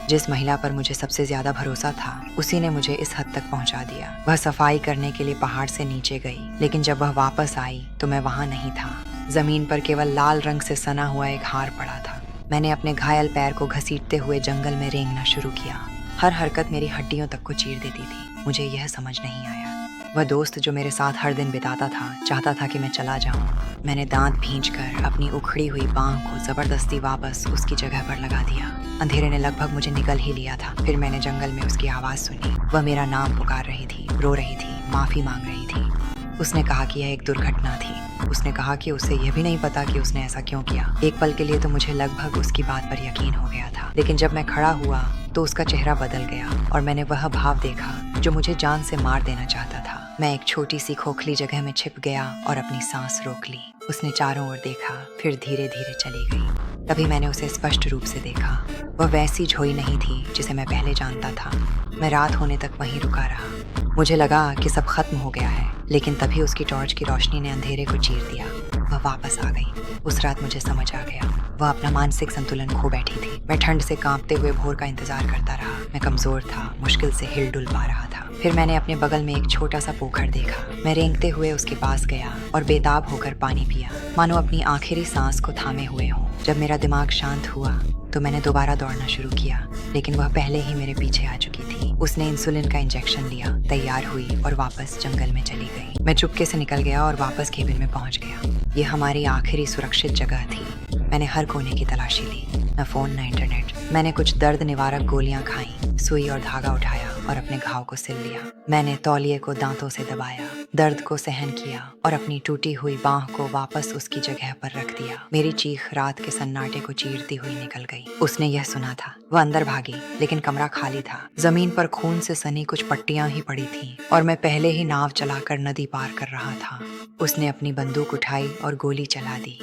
जिस महिला पर मुझे सबसे ज्यादा भरोसा था, उसी ने मुझे इस हद तक पहुंचा दिया। वह सफाई करने के लिए पहाड़ से नीचे गई, लेकिन जब वह वापस आई तो मैं वहां नहीं था। जमीन पर केवल लाल रंग से सना हुआ एक हार पड़ा था। मैंने अपने घायल पैर को घसीटते हुए जंगल में रेंगना शुरू किया। हर हरकत मेरी हड्डियों तक को चीर देती थी। मुझे यह समझ नहीं आया, वह दोस्त जो मेरे साथ हर दिन बिताता था चाहता था कि मैं चला जाऊं। मैंने दांत भींचकर अपनी उखड़ी हुई बांह को जबरदस्ती वापस उसकी जगह पर लगा दिया। अंधेरे ने लगभग मुझे निगल ही लिया था। फिर मैंने जंगल में उसकी आवाज सुनी। वह मेरा नाम पुकार रही थी, रो रही थी, माफी मांग रही थी। उसने कहा कि यह एक दुर्घटना थी। उसने कहा कि उसे यह भी नहीं पता कि उसने ऐसा क्यों किया। एक पल के लिए तो मुझे लगभग उसकी बात पर यकीन हो गया था, लेकिन जब मैं खड़ा हुआ तो उसका चेहरा बदल गया और मैंने वह भाव देखा जो मुझे जान से मार देना चाहता था। मैं एक छोटी सी खोखली जगह में छिप गया और अपनी सांस रोक ली। उसने चारों ओर देखा, फिर धीरे धीरे चली गई। तभी मैंने उसे स्पष्ट रूप से देखा। वह वैसी झोई नहीं थी जिसे मैं पहले जानता था। मैं रात होने तक वहीं रुका रहा। मुझे लगा कि सब खत्म हो गया है, लेकिन तभी उसकी टॉर्च की रोशनी ने अंधेरे को चीर दिया। वह वापस आ गई। उस रात मुझे समझ आ गया, वह अपना मानसिक संतुलन खो बैठी थी। मैं ठंड से कांपते हुए भोर का इंतजार करता रहा। मैं कमजोर था, मुश्किल से हिल डुल पा रहा था। फिर मैंने अपने बगल में एक छोटा सा पोखर देखा। मैं रेंगते हुए उसके पास गया और बेताब होकर पानी पिया, मानो अपनी आखिरी सांस को थामे हुए हूँ। जब मेरा दिमाग शांत हुआ तो मैंने दोबारा दौड़ना शुरू किया, लेकिन वह पहले ही मेरे पीछे आ चुकी थी। उसने इंसुलिन का इंजेक्शन लिया, तैयार हुई और वापस जंगल में चली गई। मैं चुपके से निकल गया और वापस केबिन में पहुंच गया। ये हमारी आखिरी सुरक्षित जगह थी। मैंने हर कोने की तलाशी ली, न फोन न इंटरनेट। मैंने कुछ दर्द निवारक गोलियां खाई, सुई और धागा उठाया और अपने घाव को सिल लिया। मैंने तौलिए को दांतों से दबाया, दर्द को सहन किया और अपनी टूटी हुई बांह को वापस उसकी जगह पर रख दिया। मेरी चीख रात के सन्नाटे को चीरती हुई निकल गई। उसने यह सुना था। वह अंदर भागी, लेकिन कमरा खाली था। जमीन पर खून से सनी कुछ पट्टियां ही पड़ी थीं और मैं पहले ही नाव चलाकर नदी पार कर रहा था। उसने अपनी बंदूक उठाई और गोली चला दी।